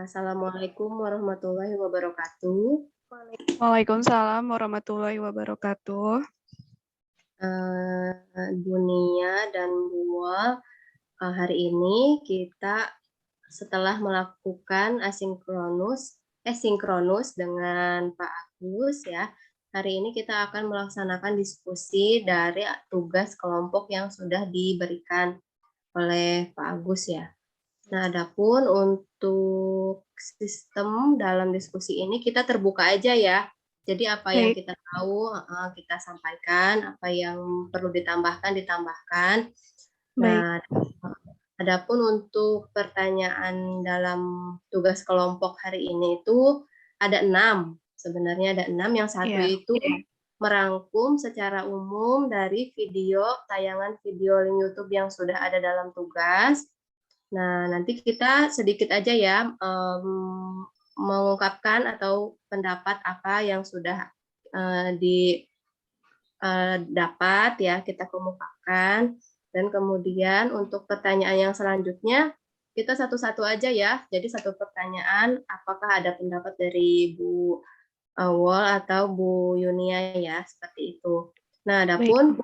Assalamualaikum warahmatullahi wabarakatuh. Waalaikumsalam warahmatullahi wabarakatuh. Dunia dan Buol, hari ini kita setelah melakukan sinkronus dengan Pak Agus ya. Hari ini kita akan melaksanakan diskusi dari tugas kelompok yang sudah diberikan oleh Pak Agus ya. Nah, adapun untuk sistem dalam diskusi ini kita terbuka aja ya. Jadi apa yang Baik, kita tahu kita sampaikan, apa yang perlu ditambahkan ditambahkan. baik. Nah, adapun untuk pertanyaan dalam tugas kelompok hari ini itu ada 6. Sebenarnya ada 6. Yang satu Ya, itu merangkum secara umum dari tayangan video link YouTube yang sudah ada dalam tugas. Nah, nanti kita sedikit aja ya mengungkapkan atau pendapat apa yang sudah didapat ya kita kemukakan, dan kemudian untuk pertanyaan yang selanjutnya kita satu-satu aja ya. Jadi satu pertanyaan, apakah ada pendapat dari Bu Wol atau Bu Yunia ya, seperti itu. Nah, baik. adapun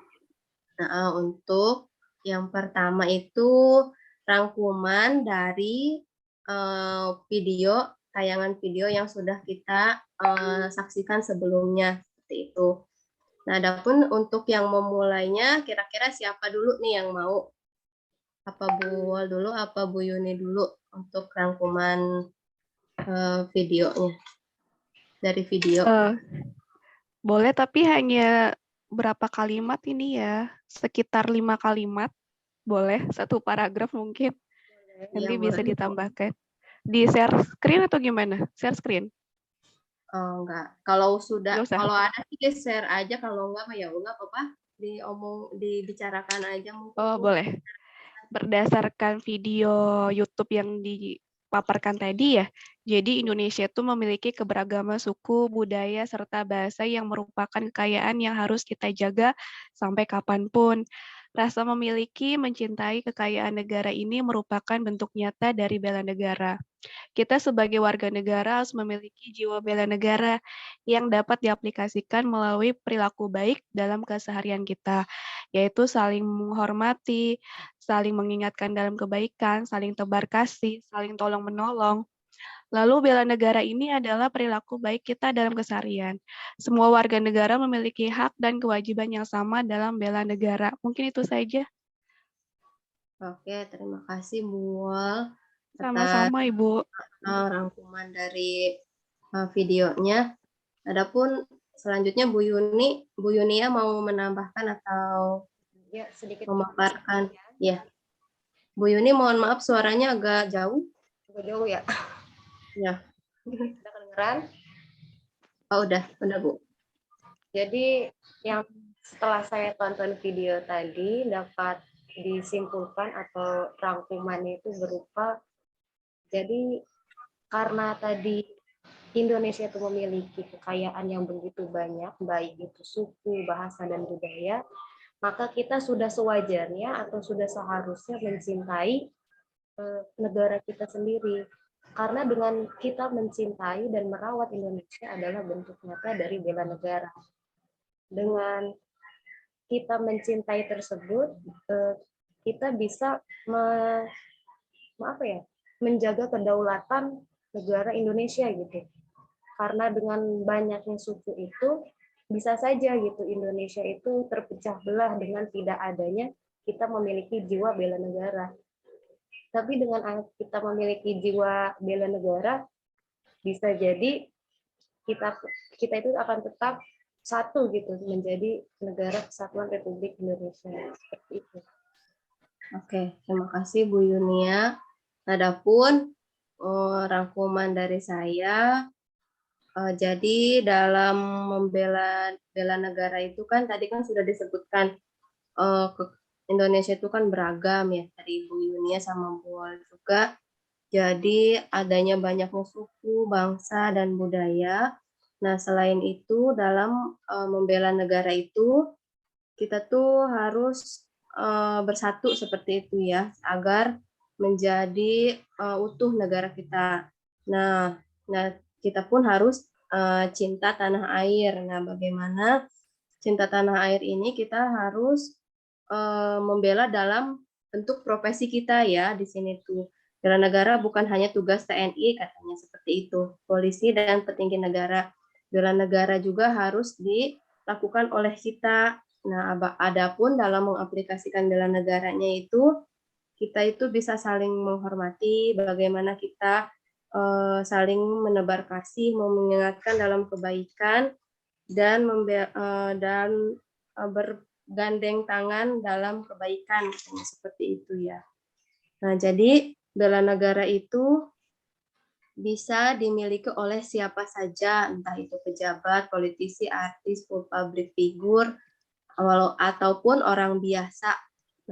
untuk yang pertama itu rangkuman dari tayangan video yang sudah kita saksikan sebelumnya, seperti itu. Nah, adapun untuk yang memulainya, kira-kira siapa dulu nih yang mau? Apa Bu Wal dulu, apa Bu Yuni dulu untuk rangkuman videonya? Dari video. Boleh, tapi hanya berapa kalimat ini ya? Sekitar 5 kalimat. Boleh, satu paragraf mungkin. Nanti Ya, bisa boleh. ditambahkan. Di share screen atau gimana? Share screen? Oh, enggak. Kalau Nggak usah. ada sih share aja, kalau enggak mah ya enggak apa-apa. Dibicarakan aja mungkin. Oh, boleh. Berdasarkan video YouTube yang dipaparkan tadi ya, jadi Indonesia itu memiliki keberagaman suku, budaya, serta bahasa yang merupakan kekayaan yang harus kita jaga sampai kapanpun. Rasa memiliki, mencintai kekayaan negara ini merupakan bentuk nyata dari bela negara. Kita sebagai warga negara harus memiliki jiwa bela negara yang dapat diaplikasikan melalui perilaku baik dalam keseharian kita, yaitu saling menghormati, saling mengingatkan dalam kebaikan, saling tebar kasih, saling tolong-menolong. Lalu bela negara ini adalah perilaku baik kita dalam keseharian. Semua warga negara memiliki hak dan kewajiban yang sama dalam bela negara. Mungkin itu saja. Oke, terima kasih Bu Wal atas Sama-sama, Ibu. rangkuman dari videonya. Adapun selanjutnya Bu Yunia mau menambahkan atau Ya, sedikit memaparkan? Ya, Bu Yuni, mohon maaf suaranya agak jauh. agak jauh ya. Ya, Udah kedengeran? oh udah Bu. Jadi yang setelah saya tonton video tadi dapat disimpulkan atau rangkumannya itu berupa, jadi karena tadi Indonesia itu memiliki kekayaan yang begitu banyak, baik itu suku, bahasa, dan budaya, maka kita sudah sewajarnya atau sudah seharusnya mencintai negara kita sendiri. Karena dengan kita mencintai dan merawat Indonesia adalah bentuk nyata dari bela negara. Dengan kita mencintai tersebut, kita bisa menjaga kedaulatan negara Indonesia gitu. Karena dengan banyaknya suku itu, bisa saja gitu Indonesia itu terpecah belah dengan tidak adanya kita memiliki jiwa bela negara. Tapi dengan kita memiliki jiwa bela negara, bisa jadi kita itu akan tetap satu gitu, menjadi negara kesatuan Republik Indonesia. Seperti itu. Oke, terima kasih Bu Yunia. Adapun rangkuman dari saya, jadi dalam bela negara itu kan tadi kan sudah disebutkan Indonesia itu kan beragam ya, dari Bu Yunia sama Bu Wal juga. Jadi adanya banyaknya suku, bangsa, dan budaya. Nah, selain itu dalam membela negara itu kita tuh harus bersatu seperti itu ya, agar menjadi utuh negara kita. Nah, kita pun harus cinta tanah air. Nah, bagaimana cinta tanah air ini kita harus membela dalam bentuk profesi kita ya di sini tuh. Bela negara bukan hanya tugas TNI katanya seperti itu. Polisi dan petinggi negara. Bela negara juga harus dilakukan oleh kita. Nah, adapun dalam mengaplikasikan bela negaranya itu kita itu bisa saling menghormati, bagaimana kita saling menebar kasih, mengingatkan dalam kebaikan dan bergandeng tangan dalam kebaikan, seperti itu ya. Nah, jadi bela negara itu bisa dimiliki oleh siapa saja, entah itu pejabat, politisi, artis, public figure, ataupun orang biasa.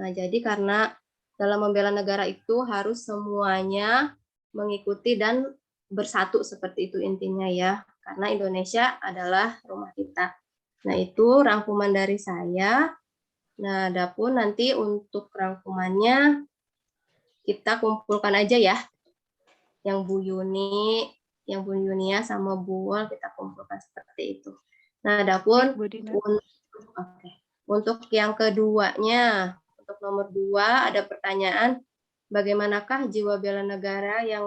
Nah, jadi karena dalam membela negara itu harus semuanya mengikuti dan bersatu seperti itu intinya ya. Karena Indonesia adalah rumah kita. Nah, itu rangkuman dari saya. Nah, adapun nanti untuk rangkumannya kita kumpulkan aja ya. Yang Bu Yunia sama Bu Wol kita kumpulkan seperti itu. Nah, adapun untuk yang keduanya, untuk nomor 2 ada pertanyaan, bagaimanakah jiwa bela negara yang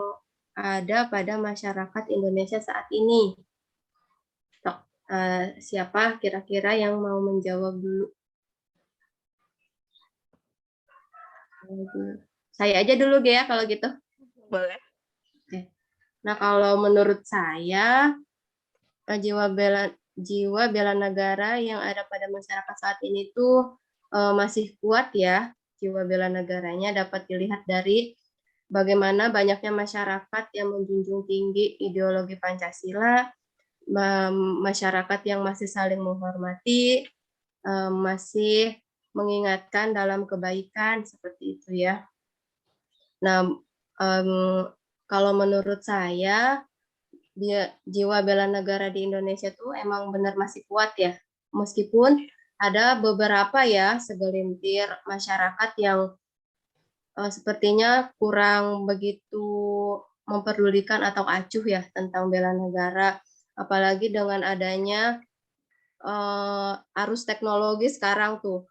ada pada masyarakat Indonesia saat ini? Siapa kira-kira yang mau menjawab dulu? Saya aja dulu ya kalau gitu. Boleh. Nah, kalau menurut saya jiwa bela negara yang ada pada masyarakat saat ini tuh masih kuat ya. Jiwa bela negaranya dapat dilihat dari bagaimana banyaknya masyarakat yang menjunjung tinggi ideologi Pancasila, masyarakat yang masih saling menghormati, masih mengingatkan dalam kebaikan seperti itu ya. Nah, kalau menurut saya jiwa bela negara di Indonesia tuh emang benar masih kuat ya. Meskipun ada beberapa ya segelintir masyarakat yang sepertinya kurang begitu memperdulikan atau acuh ya tentang bela negara. Apalagi dengan adanya arus teknologi sekarang tuh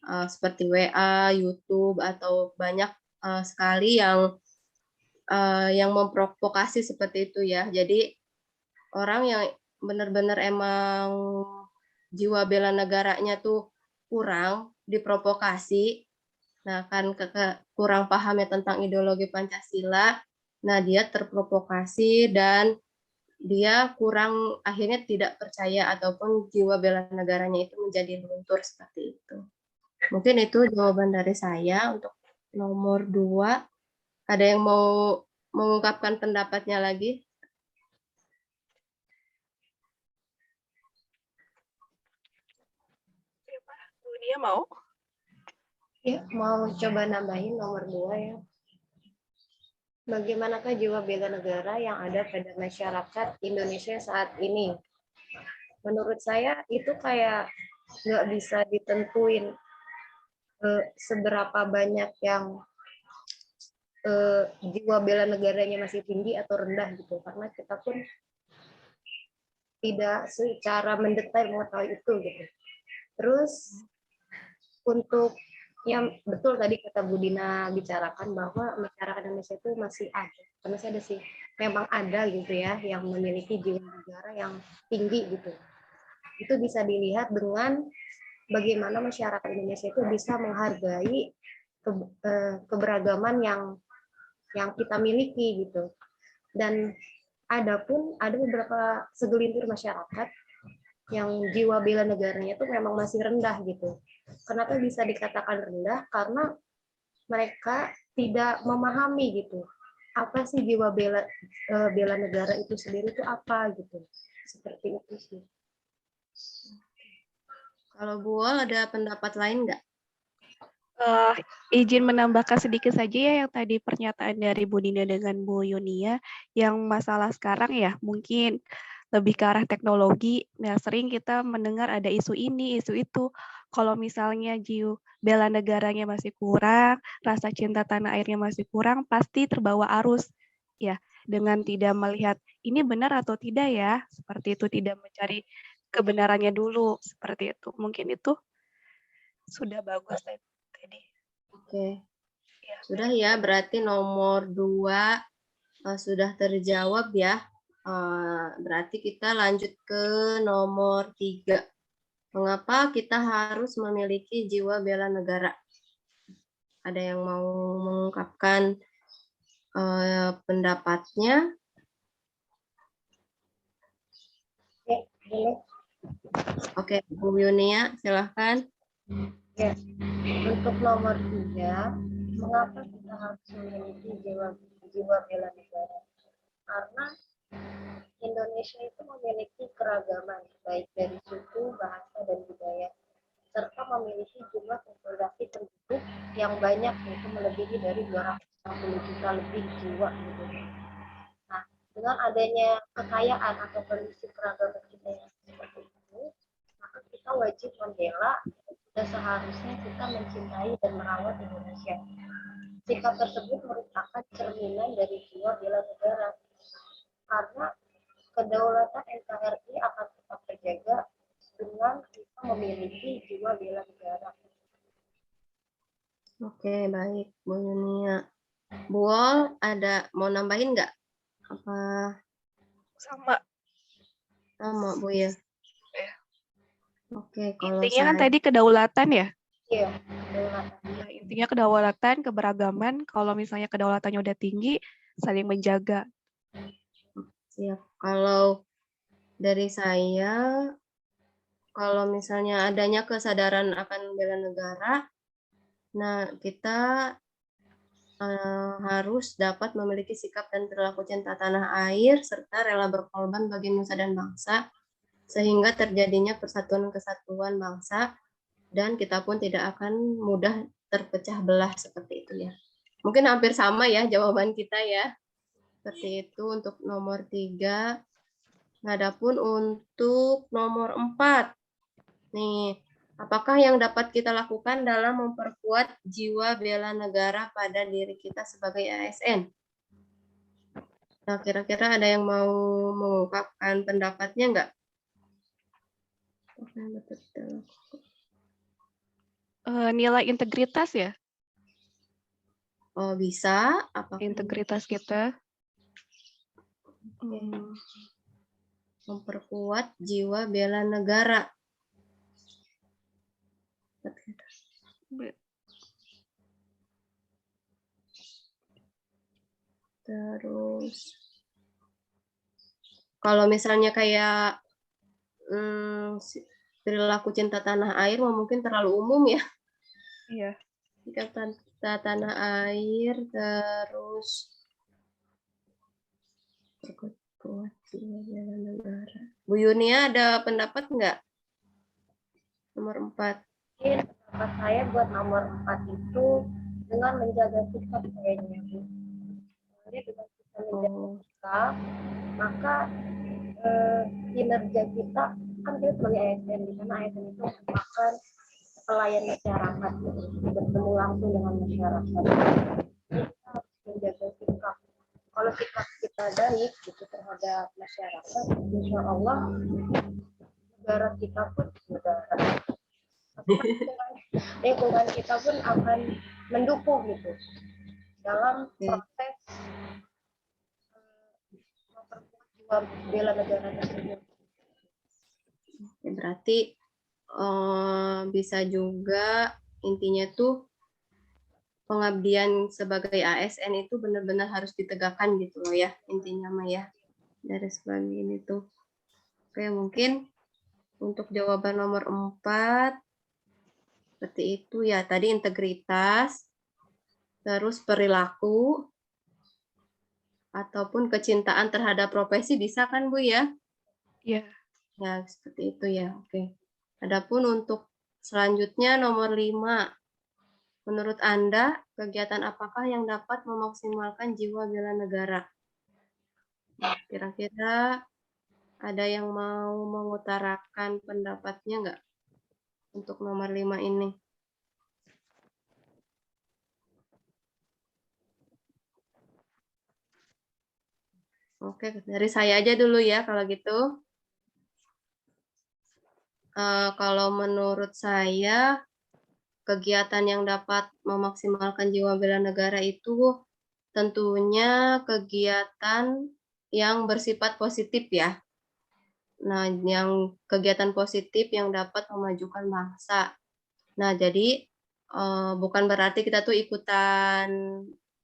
seperti WA, YouTube atau banyak sekali yang memprovokasi seperti itu ya. Jadi orang yang benar-benar emang jiwa bela negaranya tuh kurang diprovokasi, nah kan kurang pahamnya tentang ideologi Pancasila, nah dia terprovokasi dan dia kurang akhirnya tidak percaya ataupun jiwa bela negaranya itu menjadi luntur seperti itu. Mungkin itu jawaban dari saya untuk nomor 2. Ada yang mau mengungkapkan pendapatnya lagi? Dia mau? Ya, mau coba nambahin nomor 2 ya. Bagaimanakah jiwa bela negara yang ada pada masyarakat Indonesia saat ini? Menurut saya itu kayak nggak bisa ditentuin seberapa banyak yang jiwa bela negaranya masih tinggi atau rendah gitu. Karena kita pun tidak secara mendetail mengetahui itu gitu. Terus untuk yang betul tadi kata Bu Dina bicarakan bahwa masyarakat Indonesia itu masih ada sih memang ada gitu ya yang memiliki jiwa negara yang tinggi gitu. Itu bisa dilihat dengan bagaimana masyarakat Indonesia itu bisa menghargai keberagaman yang kita miliki gitu. Dan ada beberapa segelintir masyarakat yang jiwa bela negaranya itu memang masih rendah gitu. Kenapa bisa dikatakan rendah? Karena mereka tidak memahami gitu. Apa sih jiwa bela negara itu sendiri itu apa gitu. Seperti itu sih. Kalau Bu Wol ada pendapat lain nggak? Izin menambahkan sedikit saja ya yang tadi pernyataan dari Bu Dina dengan Bu Yunia, yang masalah sekarang ya mungkin lebih ke arah teknologi. Nah, sering kita mendengar ada isu ini, isu itu. Kalau misalnya jiwa bela negaranya masih kurang, rasa cinta tanah airnya masih kurang, pasti terbawa arus. Ya, dengan tidak melihat ini benar atau tidak ya, seperti itu, tidak mencari kebenarannya dulu, seperti itu. Mungkin itu sudah bagus tadi. Oke, Ya. sudah ya, berarti nomor 2 sudah terjawab ya. Berarti kita lanjut ke nomor 3. Mengapa kita harus memiliki jiwa bela negara? Ada yang mau mengungkapkan pendapatnya? Boleh. Oke, Bu Yunia, silahkan. Ya, untuk nomor 3, mengapa kita harus memiliki jiwa bela negara? Karena Indonesia itu memiliki keragaman, baik dari suku, bahasa, dan budaya, serta memiliki jumlah populasi penduduk yang banyak, yaitu melebihi dari 260 juta lebih jiwa gitu. Nah, dengan adanya kekayaan atau kondisi keragaman kita yang seperti itu, maka kita wajib membela dan seharusnya kita mencintai dan merawat Indonesia. Sikap tersebut merupakan cerminan dari jiwa bela negara, karena kedaulatan NKRI akan tetap terjaga dengan kita memiliki jiwa bela negara. Oke, baik, Bu Yunia. Bu Ol, ada mau nambahin nggak? Apa Sama. sama, Bu ya? Ya. Oke, kalau Intinya kan saya... tadi kedaulatan ya? Iya, kedaulatan. Ya, intinya kedaulatan, keberagaman. Kalau misalnya kedaulatannya udah tinggi, saling menjaga. Siap. Kalau dari saya, kalau misalnya adanya kesadaran akan bela negara, nah kita harus dapat memiliki sikap dan perilaku cinta tanah air, serta rela berkorban bagi nusa dan bangsa, sehingga terjadinya persatuan kesatuan bangsa, dan kita pun tidak akan mudah terpecah belah seperti itu ya. Mungkin hampir sama ya jawaban kita ya. Seperti itu untuk nomor 3. Adapun untuk nomor 4. Nih, apakah yang dapat kita lakukan dalam memperkuat jiwa bela negara pada diri kita sebagai ASN? Nah, kira-kira ada yang mau mengungkapkan pendapatnya nggak? Nilai integritas ya? Oh, bisa. Apakah Integritas kita. memperkuat jiwa bela negara? Terus, kalau misalnya kayak perilaku cinta tanah air, mungkin terlalu umum ya. Iya. Cinta tanah air, terus perkuat jiwa bela negara. Bu Yunia ada pendapat nggak? Nomor 4. Mungkin pendapat saya buat nomor 4 itu dengan menjaga sikap kayaknya, Bu. Jadi dengan kita menjaga sikap, maka kinerja kita kan kita sebagai ASN, di mana ASN itu merupakan pelayan masyarakat, bertemu langsung dengan masyarakat. Kita harus menjaga sikap. Kalau sikap kita baik gitu terhadap masyarakat, insya Allah negara kita pun lingkungan kita pun akan mendukung gitu dalam proses memperkuat jiwa bela negara tersebut. Berarti bisa juga intinya tuh pengabdian sebagai ASN itu benar-benar harus ditegakkan gitu loh ya, intinya mah ya, dari sebagai ini tuh. Oke, mungkin untuk jawaban nomor 4 seperti itu ya, tadi integritas, terus perilaku, ataupun kecintaan terhadap profesi bisa kan Bu ya? Iya. Ya, seperti itu ya. Oke. Adapun untuk selanjutnya nomor 5. Menurut Anda, kegiatan apakah yang dapat memaksimalkan jiwa bela negara? Kira-kira ada yang mau mengutarakan pendapatnya nggak untuk nomor 5 ini? Oke, dari saya aja dulu ya kalau gitu. Kalau menurut saya, kegiatan yang dapat memaksimalkan jiwa bela negara itu tentunya kegiatan yang bersifat positif ya. Nah, yang kegiatan positif yang dapat memajukan bangsa. Nah, jadi, bukan berarti kita tuh ikutan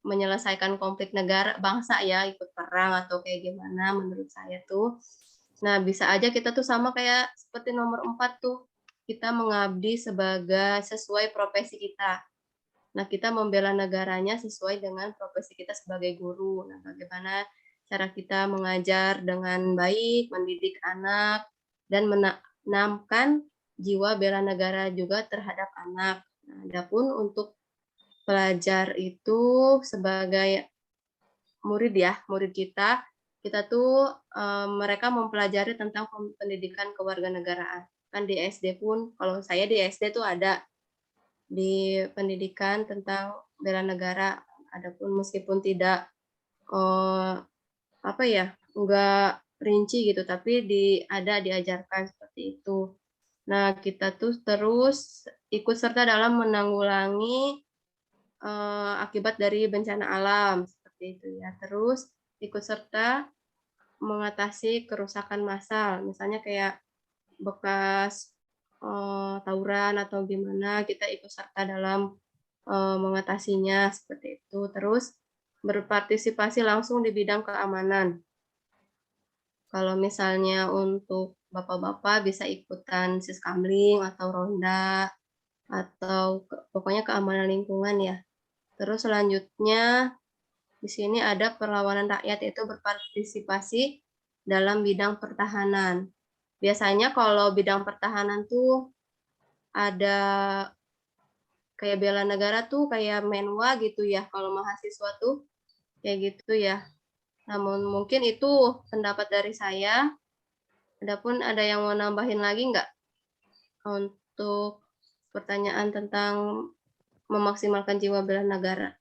menyelesaikan konflik negara bangsa ya, ikut perang atau kayak gimana menurut saya tuh. Nah, bisa aja kita tuh sama kayak seperti nomor 4 tuh, kita mengabdi sesuai profesi kita. Nah, kita membela negaranya sesuai dengan profesi kita sebagai guru. Nah, bagaimana cara kita mengajar dengan baik, mendidik anak, dan menanamkan jiwa bela negara juga terhadap anak. Nah, adapun untuk pelajar itu sebagai murid ya, murid kita tuh mereka mempelajari tentang pendidikan kewarganegaraan. Kan di SD pun, kalau saya di SD tuh ada di pendidikan tentang bela negara, adapun meskipun tidak, apa ya, enggak rinci gitu, tapi diajarkan seperti itu. Nah, kita tuh terus ikut serta dalam menanggulangi, akibat dari bencana alam, seperti itu ya. Terus ikut serta mengatasi kerusakan massal, misalnya kayak bekas, tawuran atau gimana, kita ikut serta dalam mengatasinya seperti itu. Terus berpartisipasi langsung di bidang keamanan. Kalau misalnya untuk bapak-bapak bisa ikutan siskamling atau ronda atau pokoknya keamanan lingkungan ya. Terus selanjutnya di sini ada perlawanan rakyat, yaitu berpartisipasi dalam bidang pertahanan. Biasanya kalau bidang pertahanan tuh ada kayak bela negara tuh kayak menwa gitu ya, kalau mahasiswa tuh kayak gitu ya. Namun mungkin itu pendapat dari saya. Adapun ada yang mau nambahin lagi nggak untuk pertanyaan tentang memaksimalkan jiwa bela negara?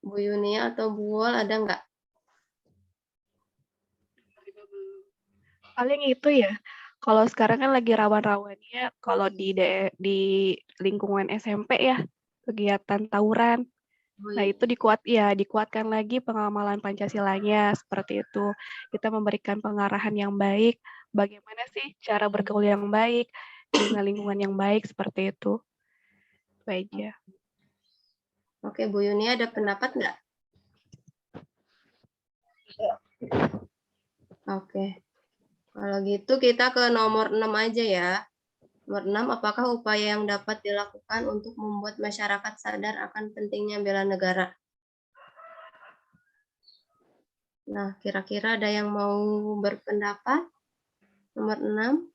Bu Yunia atau Bu Wol ada nggak? Paling itu ya, kalau sekarang kan lagi rawan-rawannya kalau di lingkungan SMP ya, kegiatan tawuran. Oh, Nah, iya. itu dikuatkan lagi pengamalan Pancasilanya seperti itu. Kita memberikan pengarahan yang baik, bagaimana sih cara bergaul yang baik dengan lingkungan yang baik seperti itu. Itu aja. Oke, Bu Yunia ada pendapat nggak? Oke, kalau gitu kita ke nomor 6 aja ya. Nomor 6, apakah upaya yang dapat dilakukan untuk membuat masyarakat sadar akan pentingnya bela negara? Nah, kira-kira ada yang mau berpendapat? Nomor 6.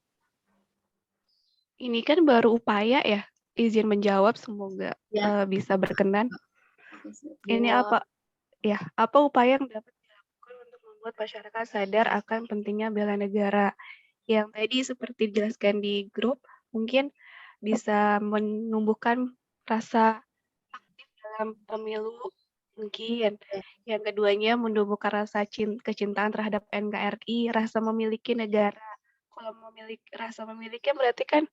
Ini kan baru upaya ya, izin menjawab semoga Ya, bisa berkenan. Bu Ini Wol. apa upaya yang dapat dilakukan untuk membuat masyarakat sadar akan pentingnya bela negara? Yang tadi seperti dijelaskan di grup, mungkin bisa menumbuhkan rasa aktif dalam pemilu, mungkin. Yang keduanya menumbuhkan rasa kecintaan terhadap NKRI, rasa memiliki negara. Kalau rasa memiliki berarti kan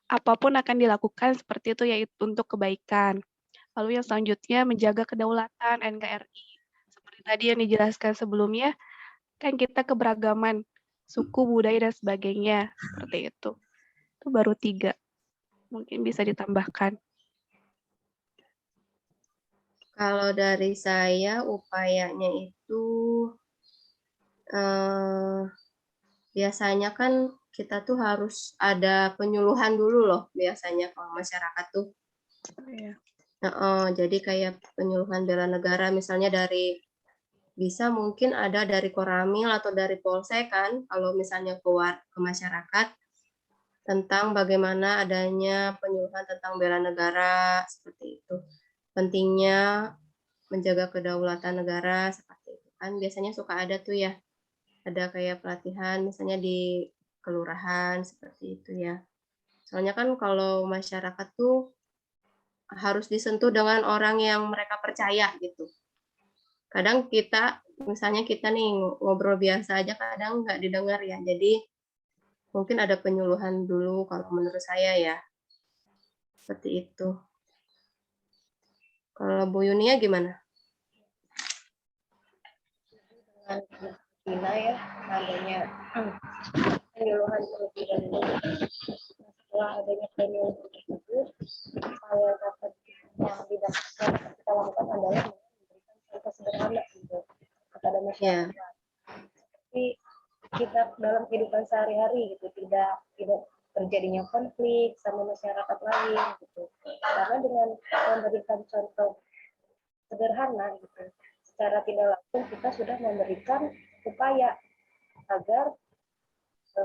apapun akan dilakukan seperti itu, yaitu untuk kebaikan. Lalu yang selanjutnya menjaga kedaulatan NKRI. Seperti tadi yang dijelaskan sebelumnya, kan kita keberagaman suku, budaya, dan sebagainya. Seperti itu. Itu baru 3. Mungkin bisa ditambahkan. Kalau dari saya upayanya itu biasanya kan kita tuh harus ada penyuluhan dulu loh biasanya kalau masyarakat tuh. Iya. Jadi kayak penyuluhan bela negara misalnya bisa mungkin ada dari Koramil atau dari Polsek kan kalau misalnya ke masyarakat tentang bagaimana adanya penyuluhan tentang bela negara seperti itu. Pentingnya menjaga kedaulatan negara seperti itu kan biasanya suka ada tuh ya. Ada kayak pelatihan misalnya di kelurahan seperti itu ya. Soalnya kan kalau masyarakat tuh harus disentuh dengan orang yang mereka percaya gitu. Kadang kita, misalnya kita nih ngobrol biasa aja kadang nggak didengar ya. Jadi mungkin ada penyuluhan dulu kalau menurut saya ya. Seperti itu. Kalau Bu Yunia gimana? Dengan Cina ya, adanya penyuluhan terlebih dahulu. Setelah adanya penyuluhan tersebut, saya dapat yang tidak kita lakukan adalah memberikan contoh sederhana gitu kepada masyarakat. Tapi kita dalam kehidupan sehari-hari gitu tidak terjadinya konflik sama masyarakat lain gitu. Karena dengan memberikan contoh sederhana gitu, secara tidak langsung kita sudah memberikan upaya agar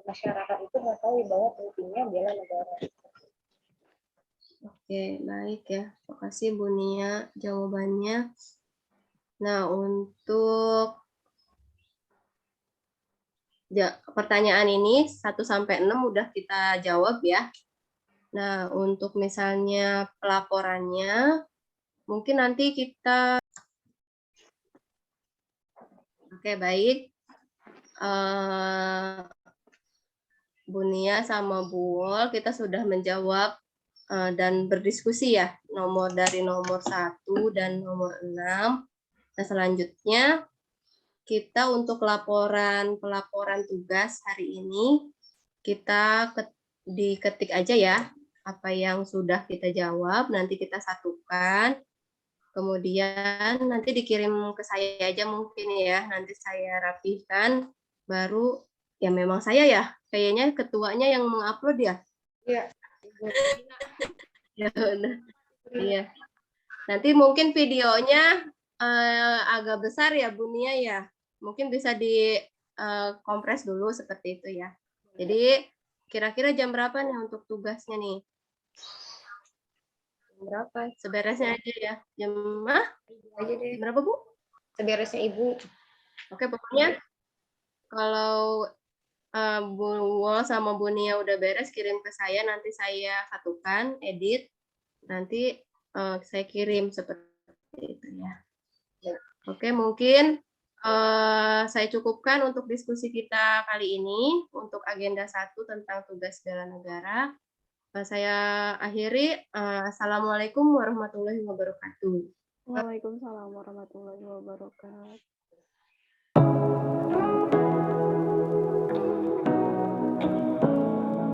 masyarakat itu mengetahui bahwa pentingnya bela negara. Oke, baik ya. Terima kasih Bu Nia jawabannya. Nah, untuk pertanyaan ini 1 sampai 6 udah kita jawab ya. Nah, untuk misalnya pelaporannya mungkin nanti kita Oke, baik. Bu Nia sama Bu Wol kita sudah menjawab dan berdiskusi ya dari nomor 1 dan nomor 6. Nah, selanjutnya kita untuk pelaporan tugas hari ini kita diketik aja ya apa yang sudah kita jawab, nanti kita satukan, kemudian nanti dikirim ke saya aja mungkin ya, nanti saya rapihkan, baru ya memang saya ya, kayaknya ketuanya yang mengupload ya. Iya. Ya udah. Iya. Nanti mungkin videonya agak besar ya Bu Nia ya. Mungkin bisa di kompres dulu seperti itu ya. Jadi kira-kira jam berapa nih untuk tugasnya nih? Berapa? Seberesnya aja ya. Jam Aja deh. berapa Bu? Seberesnya Ibu. Oke, pokoknya kalau Bu Wol sama Bu Nia udah beres kirim ke saya, nanti saya satukan, edit, nanti saya kirim seperti itu ya. Oke, mungkin saya cukupkan untuk diskusi kita kali ini untuk agenda 1 tentang tugas bela negara. Saya akhiri. Assalamualaikum warahmatullahi wabarakatuh. Waalaikumsalam warahmatullahi wabarakatuh.